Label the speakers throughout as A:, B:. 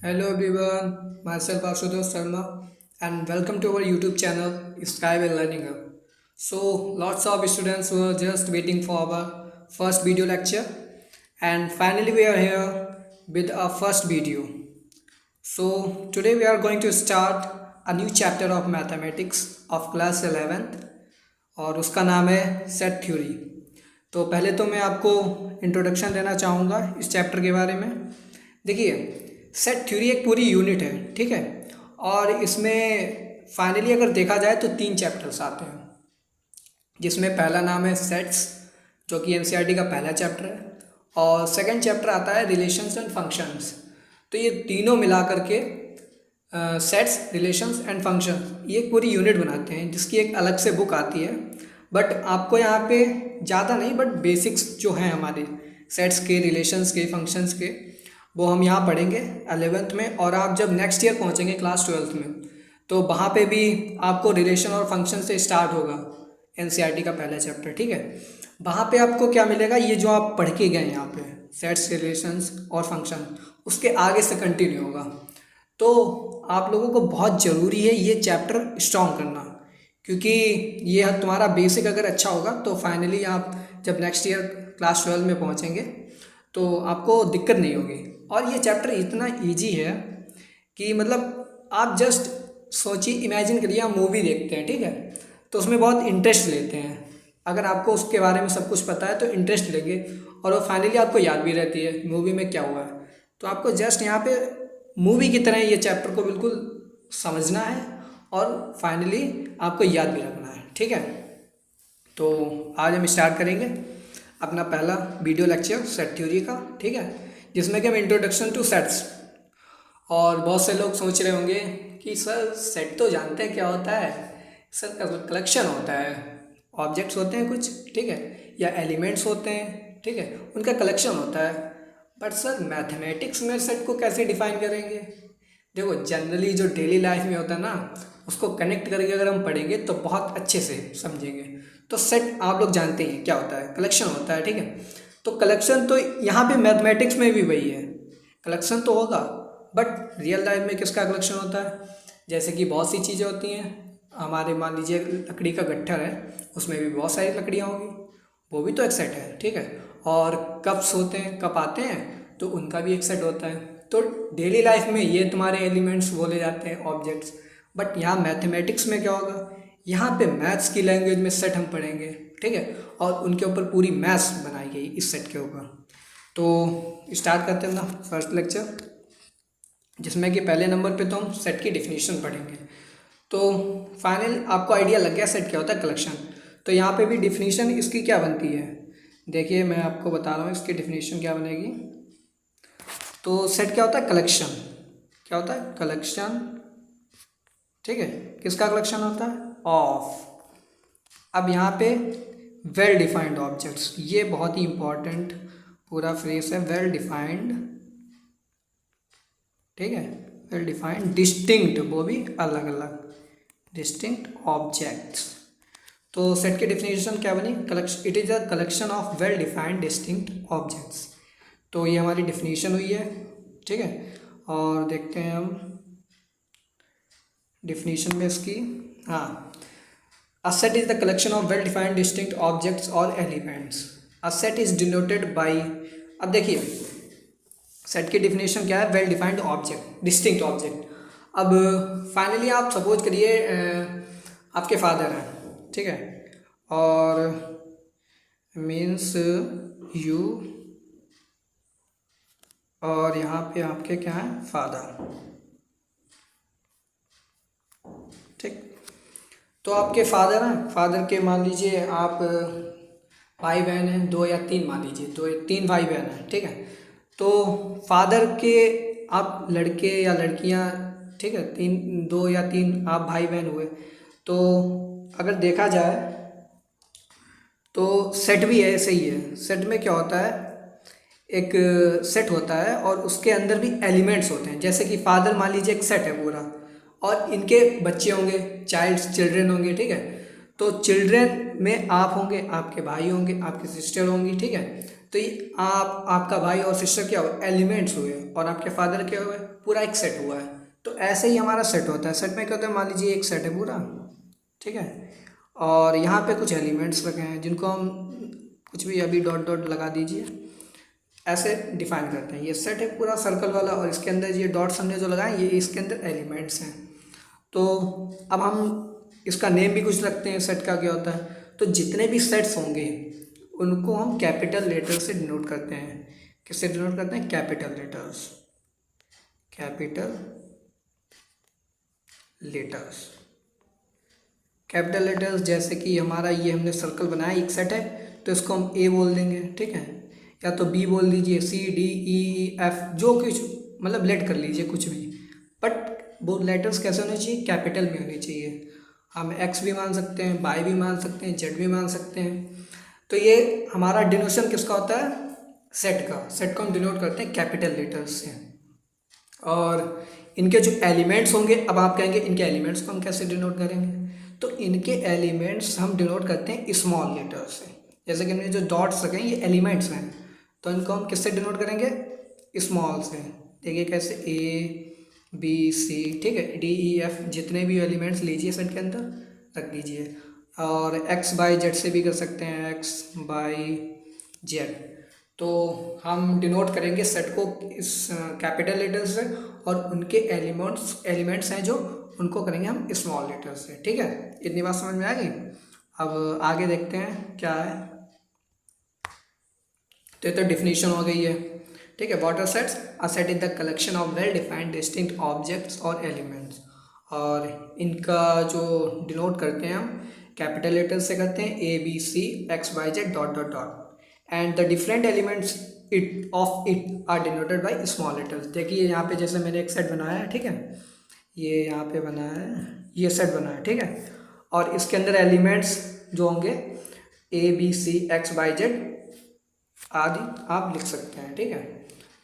A: Hello everyone, myself Ashutosh Sharma and welcome to our YouTube channel Skyway Learning Hub. So lots of students were just waiting for our first video lecture and finally we are here with our first video. So today we are going to start a new chapter of mathematics of class 11th और उसका नाम है set theory. तो पहले तो मैं आपको introduction देना चाहूँगा इस चैप्टर के बारे में। देखिए सेट थ्योरी एक पूरी यूनिट है, ठीक है, और इसमें फाइनली अगर देखा जाए तो 3 चैप्टर्स आते हैं, जिसमें पहला नाम है सेट्स जो कि एनसीईआरटी का पहला चैप्टर है, और सेकंड चैप्टर आता है रिलेशंस एंड फंक्शंस। तो ये तीनों मिला करके सेट्स, रिलेशंस एंड फंक्शंस ये एक पूरी यूनिट बनाते हैं, जिसकी एक अलग से बुक आती है। बट आपको यहाँ पे ज़्यादा नहीं, बट बेसिक्स जो हैं हमारे सेट्स के, रिलेशंस के, फंक्शंस के, वो हम यहाँ पढ़ेंगे 11th में। और आप जब नेक्स्ट ईयर पहुँचेंगे क्लास 12th में, तो वहाँ पे भी आपको रिलेशन और फंक्शन से स्टार्ट होगा एनसीईआरटी का पहला चैप्टर, ठीक है। वहाँ पे आपको क्या मिलेगा, ये जो आप पढ़ के गए यहाँ पे सेट्स, रिलेशंस और फंक्शन, उसके आगे से कंटिन्यू होगा। तो आप लोगों को बहुत ज़रूरी है ये चैप्टर स्ट्रॉन्ग करना, क्योंकि ये तुम्हारा बेसिक अगर अच्छा होगा तो फाइनली आप जब नेक्स्ट ईयर क्लास 12 में पहुँचेंगे तो आपको दिक्कत नहीं होगी। और ये चैप्टर इतना इजी है कि मतलब आप जस्ट सोचिए, इमेजिन करिए आप मूवी देखते हैं, ठीक है, तो उसमें बहुत इंटरेस्ट लेते हैं। अगर आपको उसके बारे में सब कुछ पता है तो इंटरेस्ट लेंगे और वो फाइनली आपको याद भी रहती है मूवी में क्या हुआ है। तो आपको जस्ट यहाँ पे मूवी की तरह ये चैप्टर को बिल्कुल समझना है और फाइनली आपको याद भी रखना है, ठीक है। तो आज हम स्टार्ट करेंगे अपना पहला वीडियो लेक्चर सेट थ्योरी का, ठीक है, जिसमें कि हम इंट्रोडक्शन टू सेट्स। और बहुत से लोग सोच रहे होंगे कि सर सेट तो जानते हैं क्या होता है, सर कलेक्शन होता है, ऑब्जेक्ट्स होते हैं कुछ, ठीक है, या एलिमेंट्स होते हैं, ठीक है, उनका कलेक्शन होता है। बट सर मैथमेटिक्स में सेट को कैसे डिफाइन करेंगे? देखो जनरली जो डेली लाइफ में होता है ना, उसको कनेक्ट करके अगर हम पढ़ेंगे तो बहुत अच्छे से समझेंगे। तो सेट आप लोग जानते हैं क्या होता है, कलेक्शन होता है, ठीक है। तो कलेक्शन तो यहाँ पे मैथमेटिक्स में भी वही है, कलेक्शन तो होगा, बट रियल लाइफ में किसका कलेक्शन होता है? जैसे कि बहुत सी चीज़ें होती हैं हमारे, मान लीजिए लकड़ी का गट्ठर है, उसमें भी बहुत सारी लकड़ियाँ होंगी, वो भी तो एक सेट है, ठीक है। और कप्स होते हैं, कप आते हैं, तो उनका भी एक सेट होता है। तो डेली लाइफ में ये तुम्हारे एलिमेंट्स बोले जाते हैं, ऑब्जेक्ट्स। बट यहाँ मैथमेटिक्स में क्या होगा, यहाँ पे मैथ्स की लैंग्वेज में सेट हम पढ़ेंगे, ठीक है, और उनके ऊपर पूरी मैथ्स बनाई गई इस सेट के ऊपर। तो स्टार्ट करते हैं ना फर्स्ट लेक्चर, जिसमें कि पहले नंबर पे तो हम सेट की डिफिनीशन पढ़ेंगे। तो फाइनल आपको आइडिया लग गया सेट क्या होता है, कलेक्शन। तो यहाँ पे भी डिफिनीशन इसकी क्या बनती है, देखिए मैं आपको बता रहा हूँ इसकी डिफिनीशन क्या बनेगी। तो सेट क्या होता है, कलेक्शन। क्या होता है, कलेक्शन, ठीक है, किसका कलेक्शन होता है, ऑफ। अब यहाँ पे वेल डिफाइंड ऑब्जेक्ट्स, ये बहुत ही इंपॉर्टेंट पूरा फ्रेज है, वेल डिफाइंड, ठीक है, वेल डिफाइंड डिस्टिंक्ट, वो भी अलग अलग डिस्टिंक्ट ऑब्जेक्ट्स। तो सेट की डिफिनेशन क्या बनी, collection, it is a collection of well defined distinct objects. तो ये हमारी डिफिनीशन हुई है, ठीक है। और देखते हैं हम डिफिनीशन में इसकी, हाँ, a set is the collection of well defined distinct objects और elements. A set is denoted by, अब देखिए सेट की डिफिनेशन क्या है, well defined object, distinct object. अब फाइनली आप सपोज करिए आपके फादर हैं, ठीक है, और मीन्स यू, और यहाँ पे आपके क्या है, फादर, ठीक। तो आपके फादर हैं, फादर के मान लीजिए आप भाई बहन हैं, 2 या 3, मान लीजिए 2 या 3 भाई बहन हैं, ठीक है। तो फादर के आप लड़के या लड़कियां, ठीक है, 2 या 3 आप भाई बहन हुए। तो अगर देखा जाए तो सेट भी ऐसे ही है। सेट में क्या होता है, एक सेट होता है और उसके अंदर भी एलिमेंट्स होते हैं। जैसे कि फादर मान लीजिए एक सेट है पूरा, और इनके बच्चे होंगे, चिल्ड्रन होंगे, ठीक है। तो चिल्ड्रन में आप होंगे, आपके भाई होंगे, आपकी सिस्टर होंगी, ठीक है। तो ये आपका भाई और सिस्टर क्या हुए, एलिमेंट्स हुए, और आपके फादर क्या हुए, पूरा एक सेट हुआ है। तो ऐसे ही हमारा सेट होता है। सेट में क्या होता है, मान लीजिए एक सेट है पूरा, ठीक है, और यहाँ पे कुछ एलिमेंट्स लगे हैं जिनको हम कुछ भी अभी डॉट डॉट लगा दीजिए, ऐसे डिफाइन करते हैं। ये सेट है पूरा सर्कल वाला, और इसके अंदर ये डॉट्स हमने जो लगाए ये इसके अंदर एलिमेंट्स हैं। तो अब हम इसका नेम भी कुछ रखते हैं, सेट का क्या होता है। तो जितने भी सेट्स होंगे उनको हम कैपिटल लेटर से डिनोट करते हैं। किससे डिनोट करते हैं, capital letters, capital letters, capital letters. जैसे कि हमारा ये हमने सर्कल बनाया, एक सेट है, तो इसको हम ए बोल देंगे, ठीक है, या तो बी बोल दीजिए, सी डी ई एफ, जो कुछ मतलब लेट कर लीजिए कुछ भी, बट वो लेटर्स कैसे होने चाहिए, कैपिटल में होने चाहिए। हम एक्स भी मान सकते हैं, वाई भी मान सकते हैं, जेड भी मान सकते हैं। तो ये हमारा डिनोशन किसका होता है, सेट का। सेट को हम डिनोट करते हैं कैपिटल लेटर्स से। और इनके जो एलिमेंट्स होंगे, अब आप कहेंगे इनके एलिमेंट्स को हम कैसे डिनोट करेंगे, तो इनके एलिमेंट्स हम डिनोट करते हैं स्मॉल लेटर्स से। जैसे कि हमने जो डॉट्स रखे हैं ये एलिमेंट्स हैं, तो इनको हम किससे डिनोट करेंगे, स्मॉल से। देखिए कैसे, ए बी सी, ठीक है, डी ई एफ, जितने भी एलिमेंट्स लीजिए सेट के अंदर रख दीजिए। और एक्स बाई जेड से भी कर सकते हैं, एक्स बाई जेड। तो हम डिनोट करेंगे सेट को इस कैपिटल लेटर से, और उनके एलिमेंट्स हैं जो, उनको करेंगे हम स्मॉल लेटर से, ठीक है। इतनी बात समझ में आ गई। अब आगे देखते हैं क्या है। तो ये तो डिफिनीशन हो गई है, ठीक है। What are sets, a set is the collection of well defined distinct objects और एलिमेंट्स। और इनका जो डिनोट करते हैं हम कैपिटल लेटर से करते हैं, A B C X Y Z dot dot dot, and the different elements it of it are denoted by small letters. देखिए यहाँ पे जैसे मैंने एक सेट बनाया है, ठीक है, ये यहाँ पे बनाया है, ये सेट बना है, ठीक है, और इसके अंदर एलिमेंट्स जो होंगे A B C X Y Z आदि आप लिख सकते हैं, ठीक है।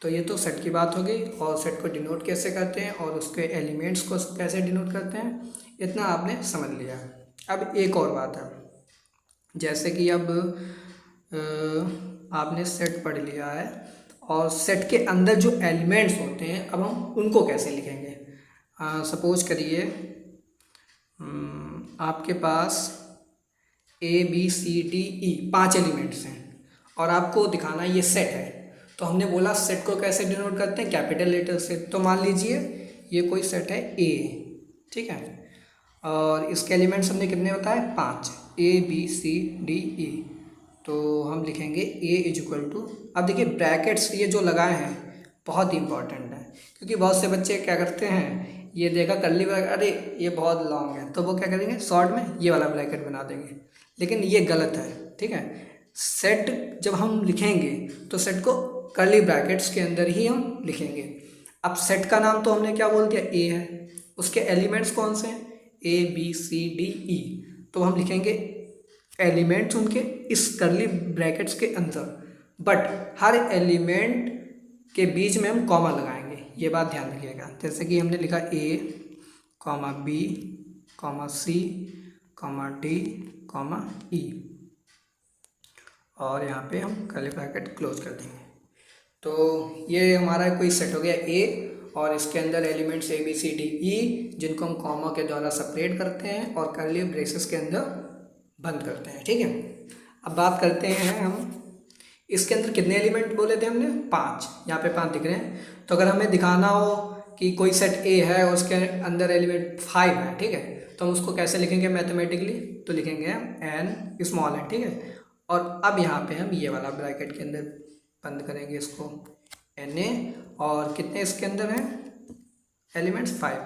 A: तो ये तो सेट की बात हो गई, और सेट को डिनोट कैसे करते हैं और उसके एलिमेंट्स को कैसे डिनोट करते हैं, इतना आपने समझ लिया। अब एक और बात है, जैसे कि अब आपने सेट पढ़ लिया है, और सेट के अंदर जो एलिमेंट्स होते हैं अब हम उनको कैसे लिखेंगे। सपोज करिए आपके पास A B C D E 5 elements हैं, और आपको दिखाना ये सेट है। तो हमने बोला सेट को कैसे डिनोट करते हैं, कैपिटल लेटर से। तो मान लीजिए ये कोई सेट है ए, ठीक है, और इसके एलिमेंट्स हमने कितने बताए, 5, ए बी सी डी ई। तो हम लिखेंगे ए इज इक्वल टू, अब देखिए ब्रैकेट्स ये जो लगाए हैं बहुत ही इंपॉर्टेंट है, क्योंकि बहुत से बच्चे क्या करते हैं, ये देखा कर्ली ब्रैकेट, अरे ये बहुत लॉन्ग है, तो वो क्या करेंगे, शॉर्ट में ये वाला ब्रैकेट बना देंगे, लेकिन ये गलत है, ठीक है। सेट जब हम लिखेंगे तो सेट को कर्ली ब्रैकेट्स के अंदर ही हम लिखेंगे। अब सेट का नाम तो हमने क्या बोल दिया, ए है, उसके एलिमेंट्स कौन से हैं, ए बी सी डी ई। तो हम लिखेंगे एलिमेंट्स उनके इस कर्ली ब्रैकेट्स के अंदर, बट हर एलिमेंट के बीच में हम कॉमा लगाएंगे, ये बात ध्यान रखिएगा। जैसे कि हमने लिखा ए comma B comma C comma D comma ई, और यहाँ पे हम कर्ली ब्रैकेट क्लोज कर देंगे। तो ये हमारा कोई सेट हो गया ए, और इसके अंदर elements A B C D E, जिनको हम कॉमा के द्वारा सेपरेट करते हैं और कर्ली ब्रेसेस के अंदर बंद करते हैं, ठीक है। अब बात करते हैं हम इसके अंदर कितने एलिमेंट बोले थे हमने, 5, यहाँ पे 5 दिख रहे हैं। तो अगर हमें दिखाना हो कि कोई सेट ए है और उसके अंदर एलिमेंट 5 है, ठीक है, तो हम उसको कैसे लिखेंगे मैथमेटिकली, तो लिखेंगे एन स्मॉल है, ठीक है। और अब यहाँ पे हम ये वाला ब्रैकेट के अंदर बंद करेंगे इसको, एन ए, और कितने इसके अंदर हैं एलिमेंट्स, 5,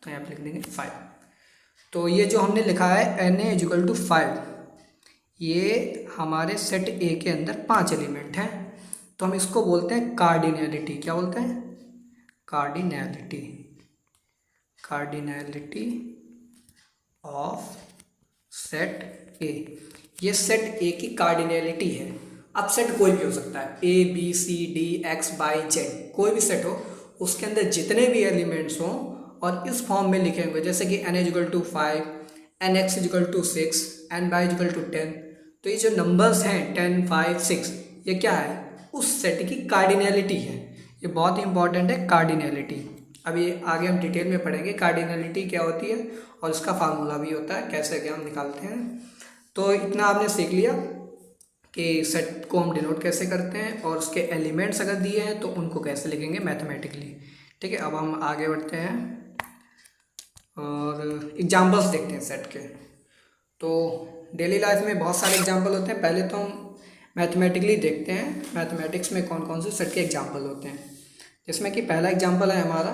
A: तो यहाँ पे लिख देंगे 5। तो ये जो हमने लिखा है N A is equal to 5, ये हमारे सेट ए के अंदर 5 एलिमेंट हैं, तो हम इसको बोलते हैं कार्डिनैलिटी। क्या बोलते हैं, कार्डिनैलिटी, कार्डिनैलिटी ऑफ सेट ए। ये सेट ए की कार्डिनैलिटी है। अब सेट कोई भी हो सकता है, A B C D X Y Z, कोई भी सेट हो, उसके अंदर जितने भी एलिमेंट्स हों और इस फॉर्म में लिखे हुए, जैसे कि N is equal to 5, N X is equal to 6, N Y is equal to 10। तो ये जो नंबर्स हैं 10, 5, 6, ये क्या है, उस सेट की कार्डिनैलिटी है। ये बहुत ही इंपॉर्टेंट है, कार्डिनैलिटी। अभी आगे हम डिटेल में पढ़ेंगे कार्डिनैलिटी क्या होती है और इसका फार्मूला भी होता है, कैसे क्या हम निकालते हैं। तो इतना आपने सीख लिया कि सेट को हम डिनोट कैसे करते हैं और उसके एलिमेंट्स अगर दिए हैं तो उनको कैसे लिखेंगे मैथमेटिकली। ठीक है, अब हम आगे बढ़ते हैं और एग्जाम्पल्स देखते हैं सेट के। तो डेली लाइफ में बहुत सारे एग्जाम्पल होते हैं, पहले तो हम मैथमेटिकली देखते हैं मैथमेटिक्स में कौन कौन से सेट के एग्जाम्पल होते हैं। जिसमें कि पहला एग्जाम्पल है हमारा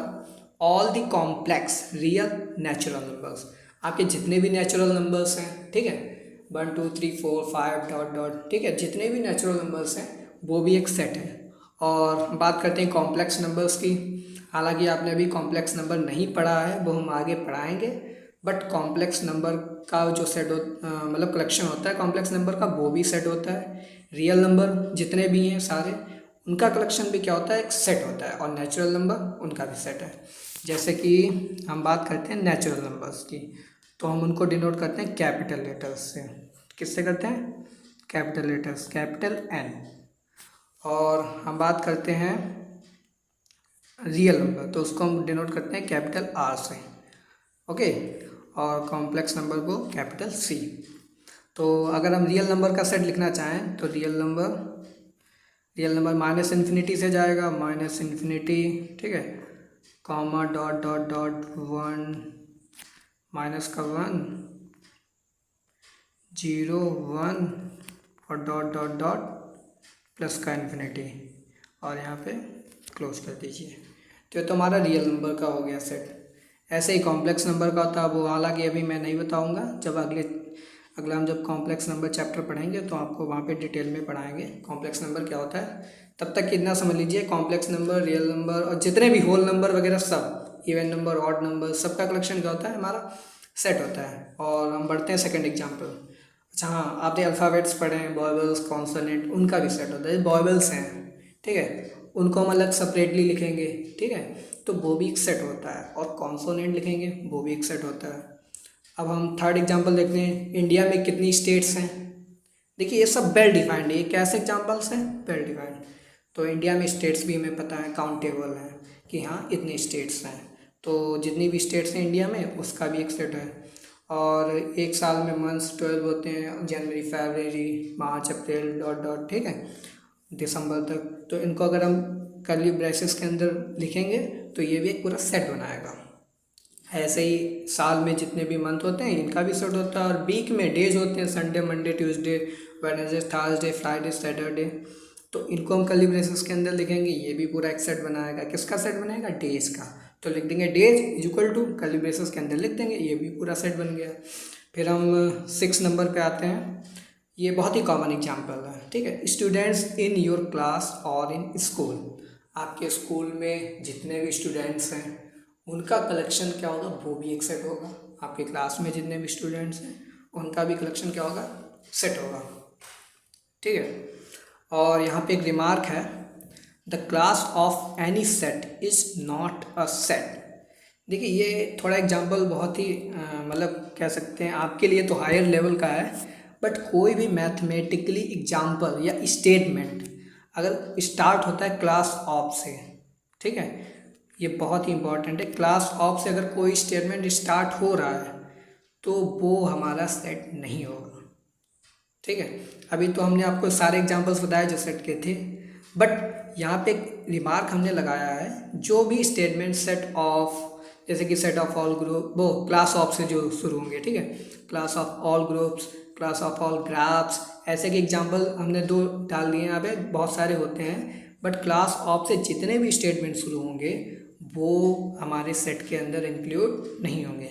A: all the complex real natural numbers. आपके जितने भी नेचुरल नंबर्स हैं, ठीक है, 1 2 3 4 5 डॉट डॉट, ठीक है, जितने भी नेचुरल नंबर्स हैं वो भी एक सेट है। और बात करते हैं कॉम्प्लेक्स नंबर्स की। हालांकि आपने अभी कॉम्प्लेक्स नंबर नहीं पढ़ा है, वो हम आगे पढ़ाएंगे, बट कॉम्प्लेक्स नंबर का जो सेट मतलब कलेक्शन होता है कॉम्प्लेक्स नंबर का, वो भी सेट होता है। रियल नंबर जितने भी हैं सारे, उनका कलेक्शन भी क्या होता है, एक सेट होता है। और नेचुरल नंबर उनका भी सेट है। जैसे कि हम बात करते हैं नेचुरल नंबर्स की, तो हम उनको डिनोट करते हैं कैपिटल लेटर्स से। किससे करते हैं, कैपिटल लेटर्स, कैपिटल एन। और हम बात करते हैं रियल नंबर, तो उसको हम डिनोट करते हैं कैपिटल आर से। ओके, और कॉम्प्लेक्स नंबर को कैपिटल सी। तो अगर हम रियल नंबर का सेट लिखना चाहें तो रियल नंबर माइनस इन्फिनिटी से जाएगा, माइनस इन्फिनिटी, ठीक है, comma dot dot dot 1, minus का 1, 0 1 और डॉट डॉट डॉट प्लस का इन्फिनिटी, और यहाँ पे क्लोज कर दीजिए। तो ये तो हमारा रियल नंबर का हो गया सेट। ऐसे ही कॉम्प्लेक्स नंबर का होता है, वो हालांकि अभी मैं नहीं बताऊंगा, जब अगला हम जब कॉम्प्लेक्स नंबर चैप्टर पढ़ेंगे तो आपको वहाँ पे डिटेल में पढ़ाएंगे कॉम्प्लेक्स नंबर क्या होता है। तब तक कितना समझ लीजिए, कॉम्प्लेक्स नंबर, रियल नंबर और जितने भी होल नंबर वगैरह सब, इवन नंबर, ऑड नंबर, सबका कलेक्शन क्या होता है, हमारा सेट होता है। और हम बढ़ते हैं सेकेंड एग्जाम्पल। अच्छा हाँ, आपने अल्फ़ाबेट्स पढ़े हैं, वॉवेल्स, कॉन्सोनेंट, उनका भी सेट होता है। वॉवेल्स हैं, ठीक है, उनको हम अलग सेपरेटली लिखेंगे, ठीक है, तो वो भी एक सेट होता है। और कॉन्सोनेंट लिखेंगे, वो भी एक सेट होता है। अब हम थर्ड एग्जांपल देखते हैं, इंडिया में कितनी स्टेट्स हैं। देखिए ये सब वेल डिफाइंड है, ये कैसे एग्जांपल्स हैं, वेल डिफाइंड। तो इंडिया में स्टेट्स भी हमें पता है, काउंटेबल है कि हाँ इतनी स्टेट्स हैं। तो जितनी भी स्टेट्स हैं इंडिया में उसका भी एक सेट है। और एक साल में मंथ्स 12 होते हैं, जनवरी, फरवरी, मार्च, अप्रैल, डॉट डॉट, ठीक है, दिसंबर तक। तो इनको अगर हम कर्ली ब्रेसेस के अंदर लिखेंगे तो ये भी एक पूरा सेट बनाएगा। ऐसे ही साल में जितने भी मंथ होते हैं इनका भी सेट होता है। और वीक में डेज होते हैं, Sunday, Monday, Tuesday, Wednesday, Thursday, Friday, Saturday, तो इनको हम कर्ली ब्रेसेस के अंदर लिखेंगे, ये भी पूरा एक सेट बनाएगा। किसका सेट बनाएगा, डेज का। तो लिख देंगे this is equal to, curly braces के अंदर लिख देंगे, ये भी पूरा सेट बन गया। फिर हम 6 नंबर पे आते हैं। ये बहुत ही कॉमन एग्जाम्पल है, ठीक है, स्टूडेंट्स इन योर क्लास और इन स्कूल। आपके स्कूल में जितने भी स्टूडेंट्स हैं उनका कलेक्शन क्या होगा, वो भी एक सेट होगा। आपके क्लास में जितने भी स्टूडेंट्स हैं उनका भी कलेक्शन क्या होगा, सेट होगा, ठीक है। और यहाँ पे एक रिमार्क है, the class of any set is not a set. देखिए ये थोड़ा एग्जाम्पल बहुत ही मतलब कह सकते हैं आपके लिए तो हायर लेवल का है, बट कोई भी मैथमेटिकली एग्जाम्पल या स्टेटमेंट अगर स्टार्ट होता है क्लास ऑफ से, ठीक है, ये बहुत ही इंपॉर्टेंट है। क्लास ऑफ से अगर कोई स्टेटमेंट स्टार्ट हो रहा है तो वो हमारा सेट नहीं होगा, ठीक है। अभी तो हमने आपको सारे एग्जांपल्स बताए जो सेट के थे, बट यहाँ पे एक रिमार्क हमने लगाया है, जो भी स्टेटमेंट सेट ऑफ, जैसे कि सेट ऑफ ऑल ग्रुप, वो क्लास ऑफ से जो शुरू होंगे, ठीक है, class of all groups, class of all graphs, ऐसे के एग्जांपल हमने 2 डाल दिए। यहाँ पे बहुत सारे होते हैं, बट क्लास ऑफ से जितने भी स्टेटमेंट शुरू होंगे वो हमारे सेट के अंदर इंक्लूड नहीं होंगे।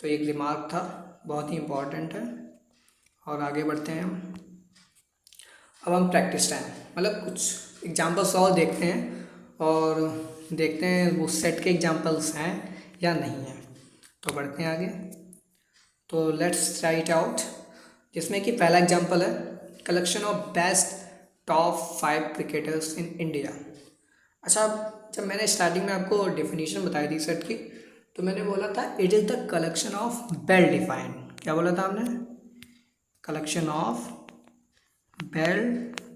A: तो एक रिमार्क था, बहुत ही इम्पॉर्टेंट है। और आगे बढ़ते हैं हम। अब हम प्रैक्टिस टाइम मतलब कुछ एग्जांपल्स और देखते हैं, और देखते हैं वो सेट के एग्जांपल्स हैं या नहीं हैं। तो बढ़ते हैं आगे। तो लेट्स ट्राई इट आउट। जिसमें कि पहला एग्जांपल है, collection of best top 5 cricketers in India. अच्छा, जब मैंने स्टार्टिंग में आपको डेफिनेशन बताई थी सेट की, तो मैंने बोला था it is the collection of well defined, क्या बोला था हमने, collection of well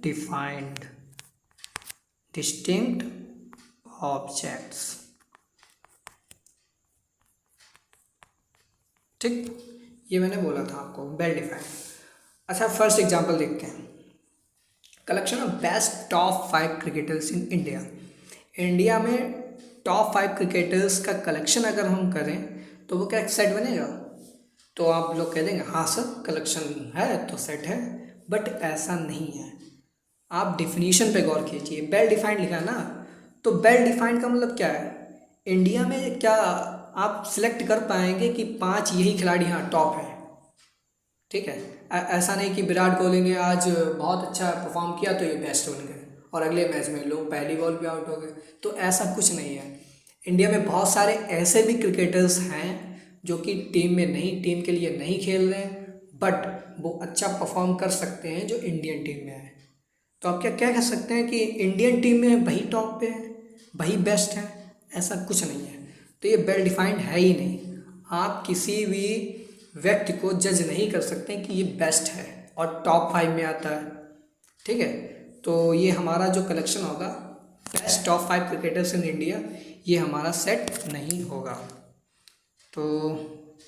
A: defined distinct objects. ठीक, ये मैंने बोला था आपको, वेल डिफाइंड। अच्छा, फर्स्ट एग्जांपल देखते हैं। Collection of best top 5 cricketers in India. India में टॉप 5 क्रिकेटर्स का कलेक्शन अगर हम करें तो वो क्या एक सेट बनेगा? तो आप लोग कह देंगे हाँ सर कलेक्शन है तो सेट है, बट ऐसा नहीं है। आप डिफिनीशन पे गौर कीजिए, वेल डिफाइंड लिखा है ना, तो वेल डिफाइंड का मतलब क्या है? इंडिया में क्या आप सिलेक्ट कर पाएंगे कि 5 यही खिलाड़ी हाँ टॉप है? ठीक है, ऐसा नहीं कि विराट कोहली ने आज बहुत अच्छा परफॉर्म किया तो ये बेस्ट बन गए और अगले मैच में लोग पहली बॉल पे आउट हो गए, तो ऐसा कुछ नहीं है। इंडिया में बहुत सारे ऐसे भी क्रिकेटर्स हैं जो कि टीम में नहीं, टीम के लिए नहीं खेल रहे हैं, बट वो अच्छा परफॉर्म कर सकते हैं जो इंडियन टीम में है। तो आप क्या क्या कह सकते हैं कि इंडियन टीम में वही टॉप पे है, वही बेस्ट है? ऐसा कुछ नहीं है। तो ये वेल डिफाइंड है ही नहीं। आप किसी भी व्यक्ति को जज नहीं कर सकते कि ये बेस्ट है और टॉप 5 में आता है। ठीक है, तो ये हमारा जो कलेक्शन होगा best top 5 cricketers in India, ये हमारा सेट नहीं होगा। तो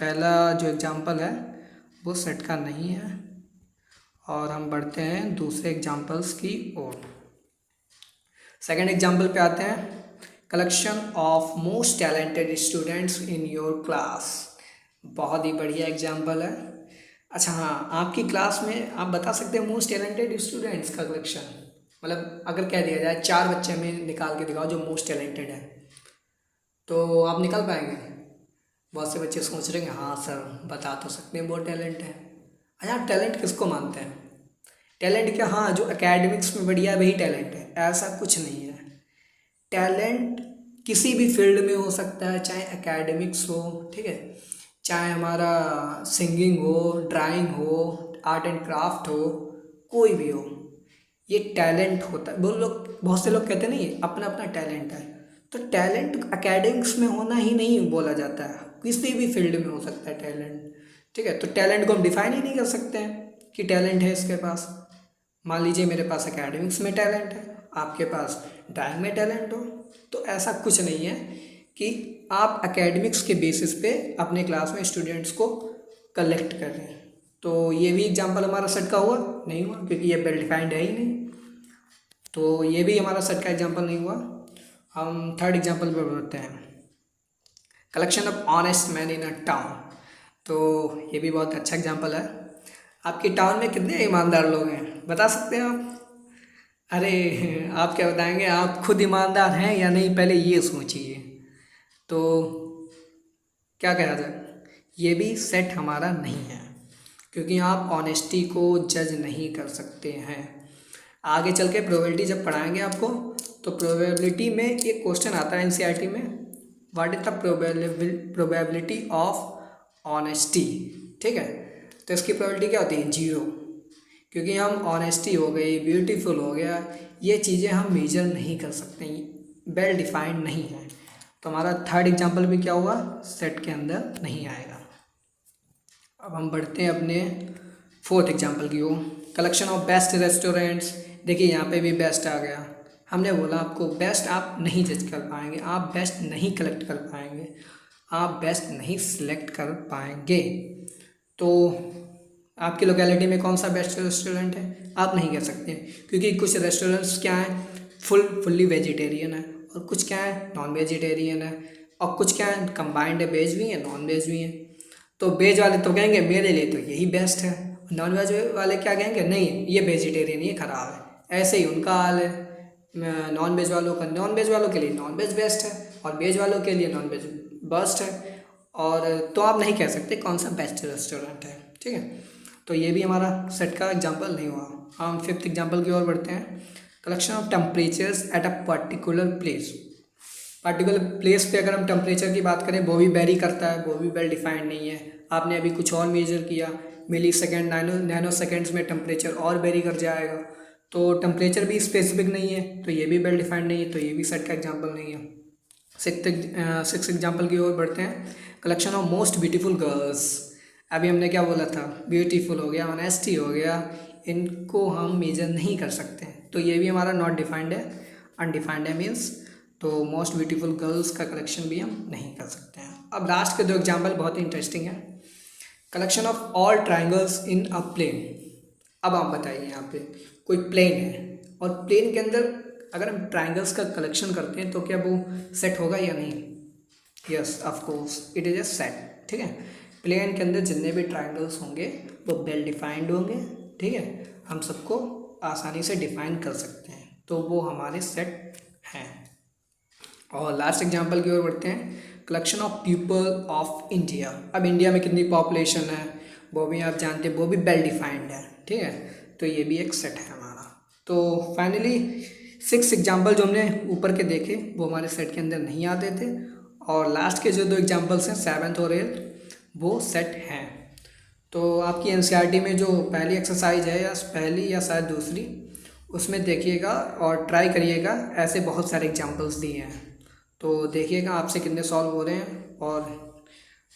A: पहला जो एग्जांपल है वो सेट का नहीं है, और हम बढ़ते हैं दूसरे एग्जांपल्स की ओर। सेकंड एग्जांपल पे आते हैं। Collection of most talented students in your class. बहुत ही बढ़िया एग्जांपल है। अच्छा हाँ, आपकी क्लास में आप बता सकते हैं मोस्ट टैलेंटेड स्टूडेंट्स का कलेक्शन, मतलब अगर कह दिया जाए 4 बच्चे में निकाल के दिखाओ जो मोस्ट टैलेंटेड है, तो आप निकाल पाएंगे? बहुत से बच्चे सोच रहे हैं हाँ सर बता तो सकते हैं बहुत टैलेंट है। अच्छा, टैलेंट किसको मानते हैं? टैलेंट क्या, हाँ जो एकेडमिक्स में बढ़िया है वही टैलेंट है? ऐसा कुछ नहीं है। टैलेंट किसी भी फील्ड में हो सकता है, चाहे एकेडमिक्स हो, ठीक है, चाहे हमारा सिंगिंग हो, ड्राइंग हो, आर्ट एंड क्राफ्ट हो, कोई भी हो, ये टैलेंट होता है। वो लोग, बहुत से लोग कहते नहीं अपना अपना टैलेंट है, तो टैलेंट एकेडमिक्स में होना ही नहीं बोला जाता है, किसी भी फील्ड में हो सकता है टैलेंट। ठीक है, तो टैलेंट को हम डिफाइन ही नहीं कर सकते हैं कि टैलेंट है इसके पास। मान लीजिए मेरे पास एकेडमिक्स में टैलेंट है, आपके पास ड्राइंग में टैलेंट हो, तो ऐसा कुछ नहीं है कि आप एकेडमिक्स के बेसिस पे अपने क्लास में स्टूडेंट्स को कलेक्ट कर रहे हैं। तो ये भी एग्जांपल हमारा सेट का हुआ नहीं हुआ, क्योंकि ये वेल डिफाइंड है ही नहीं, तो ये भी हमारा सेट का एग्जांपल नहीं हुआ। हम थर्ड एग्जांपल पर बढ़ते हैं। Collection of honest man in a town. तो ये भी बहुत अच्छा एग्जांपल है। आपके टाउन में कितने ईमानदार लोग हैं, बता सकते हैं आप? अरे आप क्या बताएंगे, आप खुद ईमानदार हैं या नहीं, पहले ये सोचिए। तो क्या कहा जाए, ये भी सेट हमारा नहीं है, क्योंकि आप ऑनेस्टी को जज नहीं कर सकते हैं। आगे चल के प्रोबेबिलिटी जब पढ़ाएंगे आपको, तो प्रोबेबिलिटी में एक क्वेश्चन आता है एनसीईआरटी में, what is the probability of honesty. ठीक है, तो इसकी प्रोबेबिलिटी क्या होती है? 0, क्योंकि हम ऑनेस्टी हो गई, ब्यूटीफुल हो गया, ये चीज़ें हम मेजर नहीं कर सकते, वेल डिफाइंड नहीं है। तो हमारा थर्ड एग्जांपल भी क्या हुआ, सेट के अंदर नहीं आएगा। अब हम बढ़ते हैं अपने फोर्थ एग्जांपल की ओर। Collection of best restaurants. देखिए यहाँ पे भी बेस्ट आ गया। हमने बोला आपको बेस्ट आप नहीं जज कर पाएंगे, आप बेस्ट नहीं कलेक्ट कर पाएंगे, आप बेस्ट नहीं सिलेक्ट कर पाएंगे। तो आपकी लोकेलिटी में कौन सा बेस्ट रेस्टोरेंट है आप नहीं कह सकते, क्योंकि कुछ रेस्टोरेंट्स क्या हैं फुल्ली वेजिटेरियन है, और कुछ क्या है नॉन वेजिटेरियन है, और कुछ क्या है कंबाइंड है, वेज भी है नॉन वेज भी है। तो वेज वाले तो कहेंगे मेरे लिए तो यही बेस्ट है, नॉन वेज वाले क्या कहेंगे नहीं ये वेजिटेरियन ये ख़राब है। ऐसे ही उनका हाल है, नॉन वेज वालों का, नॉन वेज वालों के लिए नॉन वेज बेस्ट है और वेज वालों के लिए नॉन वेज बेस्ट है। और तो आप नहीं कह सकते कौन सा बेस्ट रेस्टोरेंट है। ठीक है, तो ये भी हमारा सेट का एग्जांपल नहीं हुआ। हम फिफ्थ एग्जांपल की ओर बढ़ते हैं। Collection of temperatures at a particular place. Particular place पे अगर हम टेम्परेचर की बात करें वो भी वेरी करता है, वो भी वेल डिफाइंड नहीं है। आपने अभी कुछ और मेजर किया, मिली सेकेंड नैनो सेकेंड्स में टेम्परेचर और वेरी कर जाएगा, तो टेम्परेचर भी स्पेसिफिक नहीं है, तो ये भी वेल डिफाइंड नहीं है, तो ये भी सेट का एग्जाम्पल नहीं है। सिक्स एग्जाम्पल की ओर बढ़ते हैं। Collection of most beautiful girls. अभी हमने क्या बोला था, ब्यूटीफुल हो गया, ऑनेस्टी हो गया, इनको हम मेजर नहीं कर सकते हैं। तो ये भी हमारा नॉट डिफाइंड है, अनडिफाइंड है मीन्स, तो मोस्ट ब्यूटीफुल गर्ल्स का कलेक्शन भी हम नहीं कर सकते हैं। अब लास्ट के दो एग्जाम्पल बहुत ही इंटरेस्टिंग है। Collection of all triangles in a plane. अब आप बताइए, यहाँ पे कोई प्लेन है और प्लेन के अंदर अगर हम ट्राइंगल्स का कलेक्शन करते हैं तो क्या वो सेट होगा या नहीं? Yes of course it is a set. ठीक है, प्लेन के अंदर जितने भी ट्राइंगल्स होंगे वो वेल डिफाइंड होंगे। ठीक है, हम सबको आसानी से डिफाइन कर सकते हैं, तो वो हमारे सेट हैं। और लास्ट एग्जांपल की ओर बढ़ते हैं। Collection of people of India. अब इंडिया में कितनी पॉपुलेशन है वो भी आप जानते हैं, वो भी वेल डिफाइंड है। ठीक है, तो ये भी एक सेट है हमारा। तो फाइनली 6 एग्जाम्पल जो हमने ऊपर के देखे वो हमारे सेट के अंदर नहीं आते थे, और लास्ट के जो 2 एग्जाम्पल्स हैं 7th और 8th वो सेट हैं। तो आपकी एनसीईआरटी में जो पहली एक्सरसाइज है, या पहली या शायद दूसरी, उसमें देखिएगा और ट्राई करिएगा, ऐसे बहुत सारे एग्जाम्पल्स दिए हैं, तो देखिएगा आपसे कितने सॉल्व हो रहे हैं। और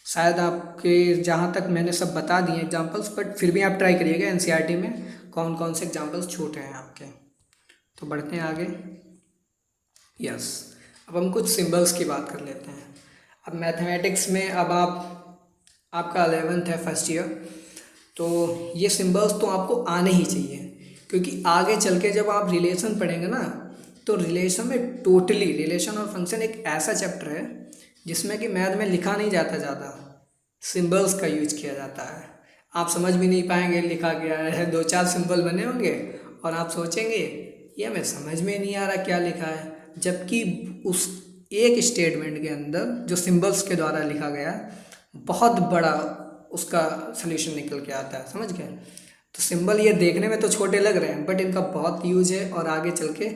A: शायद आपके जहाँ तक मैंने सब बता दिए एग्जाम्पल्स, बट फिर भी आप ट्राई करिएगा एनसीईआरटी में कौन कौन से एग्जाम्पल्स छूटे हैं आपके। तो बढ़ते हैं आगे। यस, अब हम कुछ सिंबल्स की बात कर लेते हैं। अब मैथमेटिक्स में अब आपका 11th है, फर्स्ट ईयर, तो ये सिंबल्स तो आपको आने ही चाहिए, क्योंकि आगे चल के जब आप रिलेशन पढ़ेंगे ना, तो रिलेशन में टोटली रिलेशन और फंक्शन एक ऐसा चैप्टर है जिसमें कि मैथ में लिखा नहीं जाता, ज़्यादा सिंबल्स का यूज किया जाता है। आप समझ भी नहीं पाएंगे लिखा गया है, 2-4 सिंबल बने होंगे और आप सोचेंगे ये हमें समझ में नहीं आ रहा क्या लिखा है, जबकि उस एक स्टेटमेंट के अंदर जो सिंबल्स के द्वारा लिखा गया है बहुत बड़ा उसका सल्यूशन निकल के आता है, समझ गए? तो सिंबल ये देखने में तो छोटे लग रहे हैं, बट इनका बहुत यूज है और आगे चल के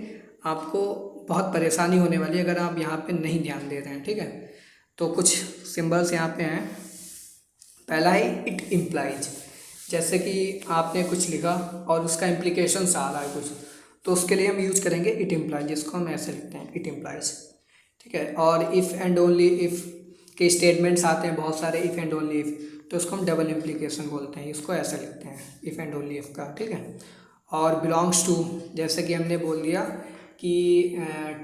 A: आपको बहुत परेशानी होने वाली है अगर आप यहाँ पे नहीं ध्यान दे रहे हैं। ठीक है, तो कुछ सिंबल्स यहाँ पे हैं। पहला है इट इम्प्लाइज। जैसे कि आपने कुछ लिखा और उसका इम्प्लीकेशंस आ रहा है कुछ, तो उसके लिए हम यूज करेंगे इट इम्प्लाइज, जिसको हम ऐसे लिखते हैं, इट इम्प्लाइज। ठीक है, और इफ़ एंड ओनली इफ़ के स्टेटमेंट्स आते हैं बहुत सारे, इफ़ एंड ओनली इफ़, तो उसको हम डबल इम्प्लीकेशन बोलते हैं, इसको ऐसे लिखते हैं इफ़ एंड ओनली इफ़ का। ठीक है, और बिलोंग्स टू, जैसे कि हमने बोल दिया कि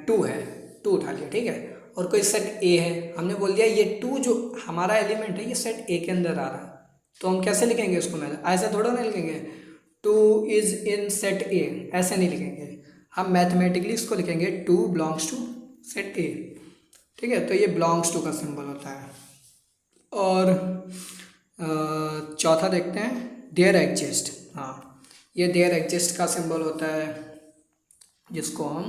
A: टू है, टू उठा लिया। ठीक है, और कोई सेट ए है, हमने बोल दिया ये टू जो हमारा एलिमेंट है ये सेट ए के अंदर आ रहा है, तो हम कैसे लिखेंगे उसको? मैं ऐसा थोड़ा ना लिखेंगे two is in set A, ऐसे नहीं लिखेंगे हम, मैथमेटिकली इसको लिखेंगे two belongs to set A. ठीक है, तो ये बिलोंग्स टू का सिंबल होता है। और चौथा देखते हैं, देयर एग्जिस्ट। हाँ, ये देयर एग्जिस्ट का सिंबल होता है, जिसको हम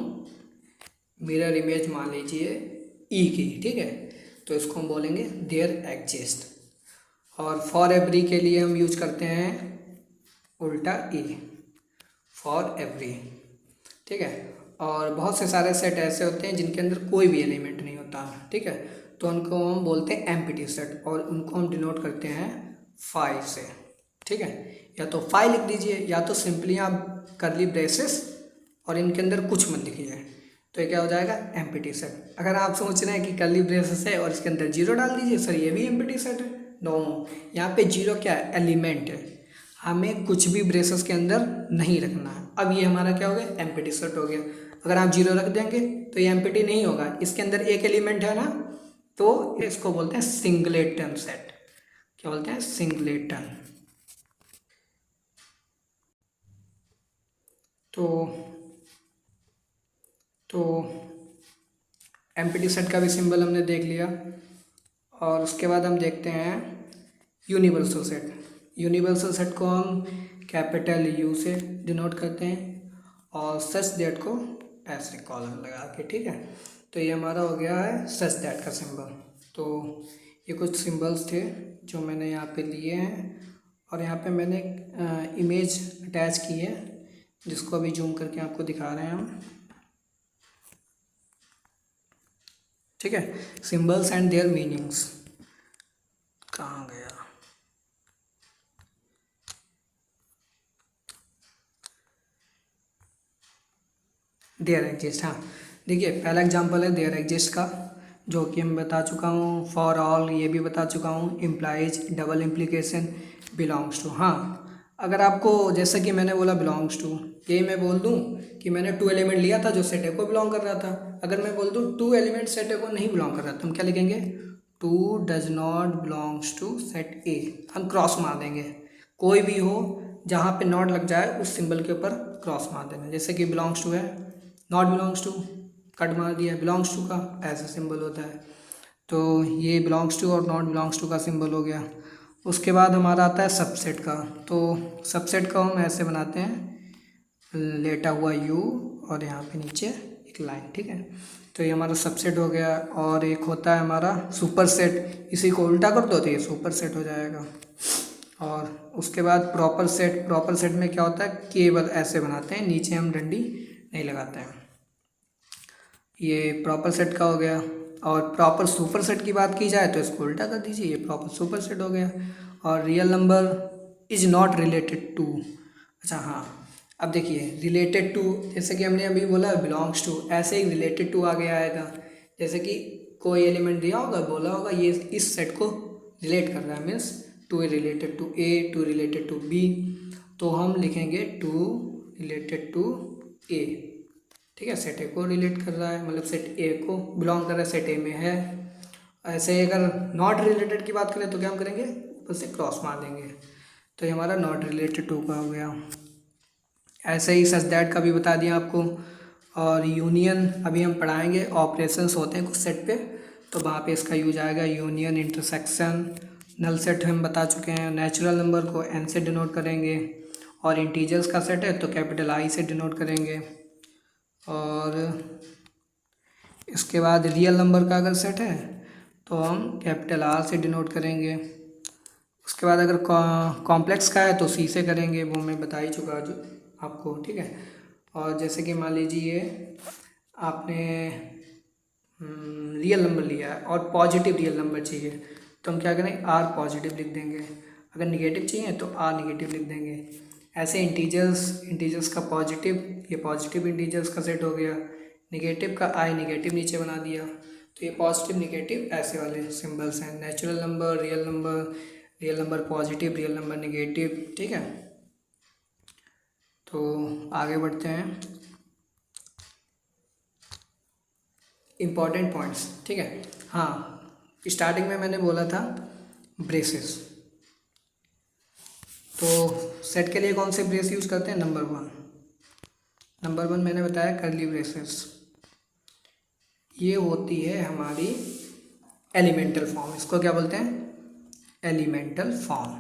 A: मिरर इमेज मान लीजिए ई की। ठीक है, तो इसको हम बोलेंगे देयर एग्जिस्ट। और फॉर एवरी के लिए हम यूज करते हैं उल्टा ई, फॉर एवरी। ठीक है, और बहुत से सारे सेट ऐसे होते हैं जिनके अंदर कोई भी एलिमेंट नहीं होता। ठीक है, तो उनको हम बोलते हैं एम्प्टी सेट, और उनको हम डिनोट करते हैं 5 से। ठीक है, या तो 5 लिख दीजिए, या तो सिंपली आप करली ब्रेसेस और इनके अंदर कुछ मत लिखिए, तो ये क्या हो जाएगा? Empty set. अगर आप सोच रहे हैं कि करली ब्रेसेस है और इसके अंदर जीरो डाल दीजिए, सर ये भी एम्प्टी सेट है। नो, यहाँ पे जीरो क्या है? एलिमेंट है, हमें कुछ भी ब्रेसेस के अंदर नहीं रखना है। अब ये हमारा क्या हो गया? एम्प्टी सेट हो गया। अगर आप जीरो रख देंगे तो ये एम्प्टी नहीं होगा, इसके अंदर एक एलिमेंट है ना, तो इसको बोलते हैं सिंगलेटन सेट। क्या बोलते हैं? सिंगलेटन। तो एम्प्टी सेट का भी सिंबल हमने देख लिया, और उसके बाद हम देखते हैं यूनिवर्सल सेट। यूनिवर्सल सेट को हम कैपिटल यू से डिनोट करते हैं, और सच दैट को ऐसे कॉलम लगा के। ठीक है, तो ये हमारा हो गया है सच दैट का सिंबल। तो ये कुछ सिंबल्स थे जो मैंने यहाँ पे लिए हैं, और यहाँ पे मैंने इमेज अटैच की है, जिसको अभी जूम करके आपको दिखा रहे हैं हम। ठीक है, सिंबल्स एंड देयर मीनिंग्स। कहाँ गया? There exist. हाँ, देखिए पहला एग्जांपल है देयर एग्जिस्ट का, जो कि मैं बता चुका हूँ। फॉर ऑल ये भी बता चुका हूँ। Implies, double implication, belongs to. हाँ, अगर आपको जैसे कि मैंने बोला बिलोंग्स टू, ये मैं बोल दूँ कि मैंने 2 एलिमेंट लिया था जो सेट ए को बिलोंग कर रहा था। अगर मैं बोल दूँ 2 एलिमेंट सेट ए को नहीं बिलोंग कर रहा तो हम क्या लिखेंगे, 2 does not belongs to set A. हम क्रॉस मार देंगे, कोई भी हो जहाँ पे नॉट लग जाए उस सिंबल के ऊपर क्रॉस मार देना। जैसे कि बिलोंग्स टू है, नॉट बिलोंग्स टू कट मार दिया, बिलोंग्स टू का ऐसा सिंबल होता है। तो ये बिलोंग्स टू और नॉट बिलोंग्स टू का सिंबल हो गया। उसके बाद हमारा आता है सबसेट का। तो सबसेट का हम ऐसे बनाते हैं, लेटा हुआ यू और यहाँ पे नीचे एक लाइन, ठीक है। तो ये हमारा सबसेट हो गया। और एक होता है हमारा सुपर सेट, इसी को उल्टा कर दो तो ये सुपर सेट हो जाएगा। और उसके बाद प्रॉपर सेट, प्रॉपर सेट में क्या होता है, केवल ऐसे बनाते हैं, नीचे हम डंडी नहीं लगाते हैं। ये प्रॉपर सेट का हो गया। और प्रॉपर सुपर सेट की बात की जाए तो इसको उल्टा कर दीजिए, ये प्रॉपर सुपर सेट हो गया। और real number is not related to, अच्छा हाँ, अब देखिए रिलेटेड टू, जैसे कि हमने अभी बोला बिलोंग्स टू, ऐसे ही रिलेटेड टू आगे आएगा। जैसे कि कोई एलिमेंट दिया होगा, बोला होगा ये इस सेट को रिलेट कर रहा है, means two related to A, two related to B, तो हम लिखेंगे टू रिलेटेड टू ए, ठीक है। सेट ए को रिलेट कर रहा है, मतलब सेट ए को बिलोंग कर रहा है, सेट ए में है। ऐसे अगर नॉट रिलेटेड की बात करें तो क्या हम करेंगे, ऊपर से क्रॉस मार देंगे। तो ये हमारा नॉट रिलेटेड टू का हो गया। ऐसे ही सच दैट का भी बता दिया आपको। और यूनियन अभी हम पढ़ाएंगे, ऑपरेशंस होते हैं कुछ सेट पे, तो वहाँ पे इसका यूज आएगा, यूनियन, इंटरसेक्शन। नल सेट हम बता चुके हैं, नेचुरल नंबर को एन से डिनोट करेंगे, और इंटीजर्स का सेट है तो कैपिटल आई से डिनोट करेंगे। और इसके बाद रियल नंबर का अगर सेट है तो हम कैपिटल आर से डिनोट करेंगे। उसके बाद अगर कॉम्प्लेक्स का है तो सी से करेंगे, वो मैं बता ही चुका जो आपको, ठीक है। और जैसे कि मान लीजिए आपने रियल नंबर लिया है और पॉजिटिव रियल नंबर चाहिए, तो हम क्या करें, आर पॉजिटिव लिख देंगे। अगर निगेटिव चाहिए तो आर निगेटिव लिख देंगे। ऐसे इंटीजर्स का पॉजिटिव, ये पॉजिटिव इंटीजर्स का सेट हो गया, निगेटिव का आई निगेटिव नीचे बना दिया। तो ये पॉजिटिव निगेटिव ऐसे वाले सिंबल्स हैं, natural number, real number positive, real number negative, ठीक है। तो आगे बढ़ते हैं, इम्पॉर्टेंट पॉइंट्स, ठीक है। हाँ, स्टार्टिंग में मैंने बोला था ब्रेसेस, तो सेट के लिए कौन से ब्रेस यूज़ करते हैं, नंबर वन मैंने बताया कर्ली ब्रेसेस। ये होती है हमारी एलिमेंटल फॉर्म, इसको क्या बोलते हैं, एलिमेंटल फॉर्म।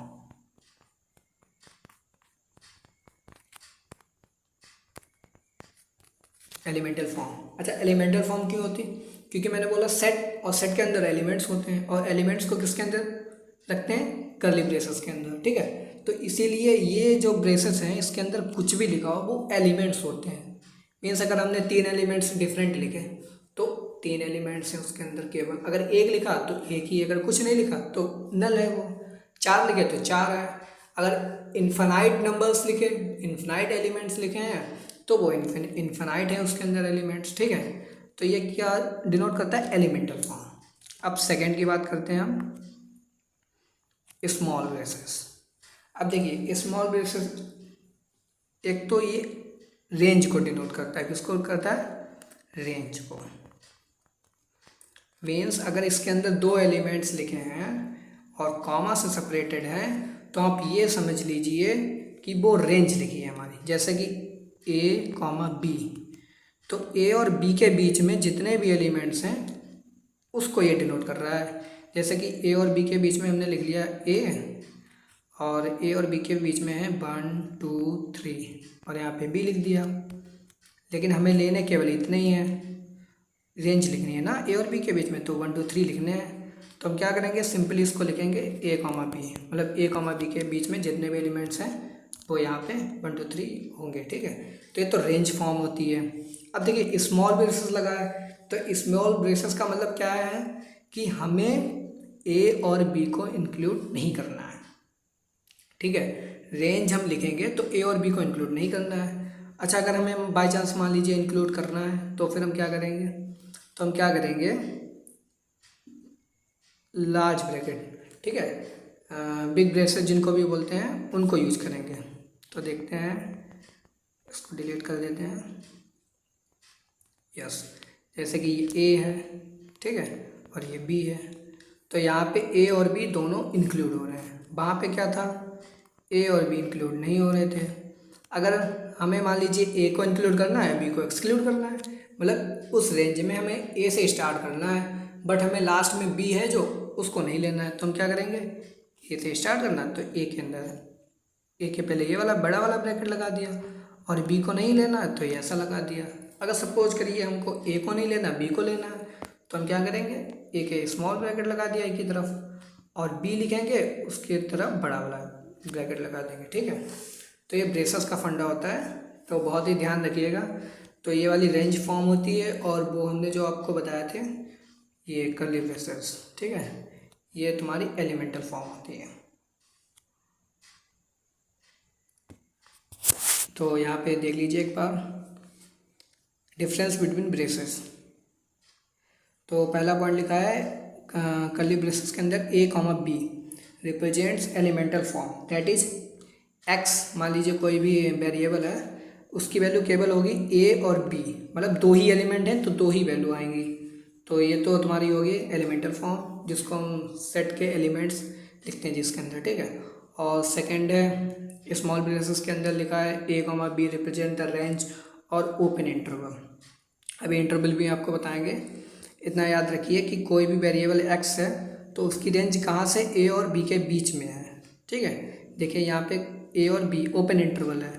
A: एलिमेंटल फॉर्म, अच्छा एलिमेंटल फॉर्म क्यों होती, क्योंकि मैंने बोला सेट, और सेट के अंदर एलिमेंट्स होते हैं, और एलिमेंट्स को किसके अंदर रखते हैं, कर्ली ब्रेसेस के अंदर, ठीक है। तो इसीलिए ये जो ब्रेसेस हैं इसके अंदर कुछ भी लिखा हो वो एलिमेंट्स होते हैं। मीन्स अगर हमने 3 एलिमेंट्स डिफरेंट लिखे तो 3 एलिमेंट्स हैं उसके अंदर केवल, अगर एक लिखा तो एक ही, अगर कुछ नहीं लिखा तो नल है वो, 4 लिखे तो 4 है। अगर इन्फिनाइट नंबर्स लिखे, इन्फिनाइट एलिमेंट्स लिखे हैं तो वो इन्फिनाइट है उसके अंदर एलिमेंट्स, ठीक है। तो ये क्या डिनोट करता है, एलिमेंटल फॉर्म। अब सेकेंड की बात करते हैं हम, स्मॉल ब्रेसेस। अब देखिए स्मॉल ब्रेसेस, एक तो ये रेंज को डिनोट करता है, किसको करता है, रेंज को। मीन्स अगर इसके अंदर 2 एलिमेंट्स लिखे हैं और कॉमा से सेपरेटेड हैं तो आप ये समझ लीजिए कि वो रेंज लिखी है हमारी। जैसे कि ए कॉमा बी, तो ए और बी के बीच में जितने भी एलिमेंट्स हैं उसको ये डिनोट कर रहा है। जैसे कि ए और बी के बीच में हमने लिख लिया ए, और ए और बी के बीच में है 1 2 3, और यहाँ पे बी लिख दिया। लेकिन हमें लेने केवल इतने ही हैं, रेंज लिखनी है ना ए और बी के बीच में, तो 1 2 3 लिखने हैं। तो हम क्या करेंगे, सिंपली इसको लिखेंगे ए कॉमा बी, मतलब ए कॉमा बी के बीच में जितने भी एलिमेंट्स हैं वो यहाँ पे 1 2 3 होंगे, ठीक है। तो ये तो रेंज फॉर्म होती है। अब देखिए स्मॉल ब्रेसेस लगा है, तो स्मॉल ब्रेसेस का मतलब क्या है कि हमें ए और बी को इंक्लूड नहीं करना है, ठीक है। रेंज हम लिखेंगे तो ए और बी को इंक्लूड नहीं करना है। अच्छा अगर हमें बाई चांस मान लीजिए इंक्लूड करना है तो फिर हम क्या करेंगे, तो हम क्या करेंगे, लार्ज ब्रैकेट, ठीक है, बिग ब्रेसेस जिनको भी बोलते हैं उनको यूज करेंगे। तो देखते हैं, इसको डिलीट कर देते हैं। यस, जैसे कि ये ए है, ठीक है, और ये बी है, तो यहाँ पे ए और बी दोनों इंक्लूड हो रहे हैं। वहाँ पे क्या था, ए और बी इंक्लूड नहीं हो रहे थे। अगर हमें मान लीजिए ए को इंक्लूड करना है, बी को एक्सक्लूड करना है, मतलब उस रेंज में हमें ए से स्टार्ट करना है, बट हमें लास्ट में बी है जो उसको नहीं लेना है, तो हम क्या करेंगे, ए से स्टार्ट करना है तो ए के अंदर ए के पहले ये वाला बड़ा वाला ब्रैकेट लगा दिया, और बी को नहीं लेना है तो ये ऐसा लगा दिया। अगर सपोज करिए हमको ए को नहीं लेना, बी को लेना है, तो हम क्या करेंगे, ए के स्मॉल ब्रैकेट लगा दिया ए की तरफ, और बी लिखेंगे उसकी तरफ बड़ा वाला ब्रैकेट लगा देंगे, ठीक है। तो ये ब्रेसेस का फंडा होता है, तो बहुत ही ध्यान रखिएगा। तो ये वाली रेंज फॉर्म होती है, और वो हमने जो आपको बताए थे ये कर्ली ब्रेसेस, ठीक है, ये तुम्हारी एलिमेंटल फॉर्म होती है। तो यहाँ पे देख लीजिए एक बार डिफरेंस बिटवीन ब्रेसेस। तो पहला पॉइंट लिखा है कर्ली ब्रेसेस के अंदर a comma b represents elemental form, that is x, मान लीजिए कोई भी वेरिएबल है, उसकी वैल्यू केवल होगी ए और बी, मतलब दो ही एलिमेंट हैं तो दो ही वैल्यू आएंगी। तो ये तो तुम्हारी होगी एलिमेंटल फॉर्म, जिसको हम सेट के एलिमेंट्स लिखते हैं जिसके अंदर, ठीक है। और सेकंड है स्मॉल ब्रेसेस के अंदर लिखा है a comma b represent the range और ओपन इंटरवल। अभी इंटरवल भी आपको बताएंगे। इतना याद रखिए कि कोई भी वेरिएबल एक्स है तो उसकी रेंज कहाँ से, ए और बी के बीच में है, ठीक है। देखिए यहाँ पे ए और बी ओपन इंटरवल है,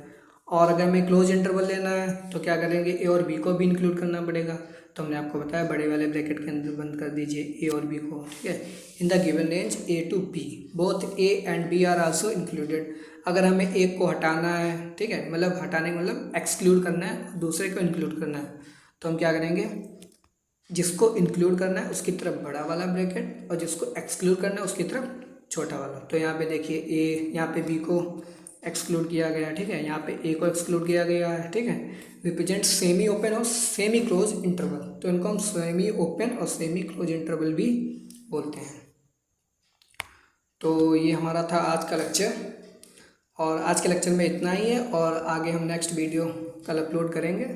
A: और अगर हमें क्लोज इंटरवल लेना है तो क्या करेंगे, ए और बी को भी इंक्लूड करना पड़ेगा। तो हमने आपको बताया बड़े वाले ब्रैकेट के अंदर बंद कर दीजिए ए और बी को, ठीक है। In the given range A to B both A and B are also included. अगर हमें एक को हटाना है, ठीक है, मतलब हटाने का मतलब एक्सक्लूड करना है, दूसरे को इंक्लूड करना है, तो हम क्या करेंगे, जिसको इंक्लूड करना है उसकी तरफ बड़ा वाला ब्रैकेट, और जिसको एक्सक्लूड करना है उसकी तरफ छोटा वाला। तो यहाँ पे देखिए ए, यहाँ पे बी को एक्सक्लूड किया गया है, ठीक है, यहाँ पे ए को एक्सक्लूड किया गया है, ठीक है। रिप्रेजेंट सेमी ओपन और सेमी क्लोज इंटरवल, तो इनको हम सेमी ओपन और सेमी क्लोज इंटरवल भी बोलते हैं। तो ये हमारा था आज का लेक्चर, और आज के लेक्चर में इतना ही है, और आगे हम नेक्स्ट वीडियो कल अपलोड करेंगे।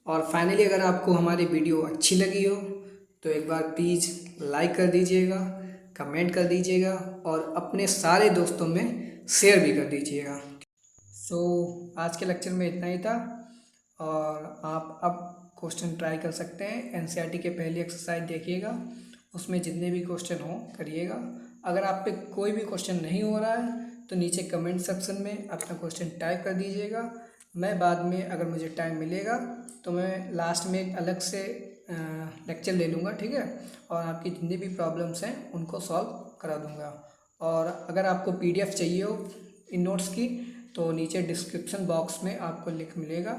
A: और फाइनली अगर आपको हमारी वीडियो अच्छी लगी हो तो एक बार प्लीज़ लाइक कर दीजिएगा, कमेंट कर दीजिएगा, और अपने सारे दोस्तों में शेयर भी कर दीजिएगा। आज के लेक्चर में इतना ही था, और आप अब क्वेश्चन ट्राई कर सकते हैं। एनसीईआरटी के पहली एक्सरसाइज देखिएगा, उसमें जितने भी क्वेश्चन हो करिएगा। अगर आप पे कोई भी क्वेश्चन नहीं हो रहा है तो नीचे कमेंट सेक्शन में अपना क्वेश्चन टाइप कर दीजिएगा। मैं बाद में अगर मुझे टाइम मिलेगा तो मैं लास्ट में एक अलग से लेक्चर ले लूँगा, ठीक है, और आपकी जितनी भी प्रॉब्लम्स हैं उनको सॉल्व करा दूँगा। और अगर आपको पीडीएफ चाहिए हो इन नोट्स की तो नीचे डिस्क्रिप्शन बॉक्स में आपको लिंक मिलेगा,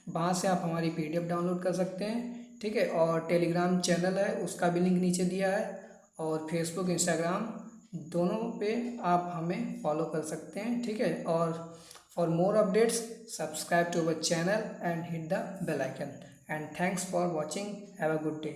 A: वहाँ से आप हमारी पीडीएफ डाउनलोड कर सकते हैं, ठीक है। और टेलीग्राम चैनल है उसका भी लिंक नीचे दिया है, और फेसबुक इंस्टाग्राम दोनों पे आप हमें फॉलो कर सकते हैं, ठीक है। और for more updates subscribe to our channel and hit the bell icon, and thanks for watching, have a good day.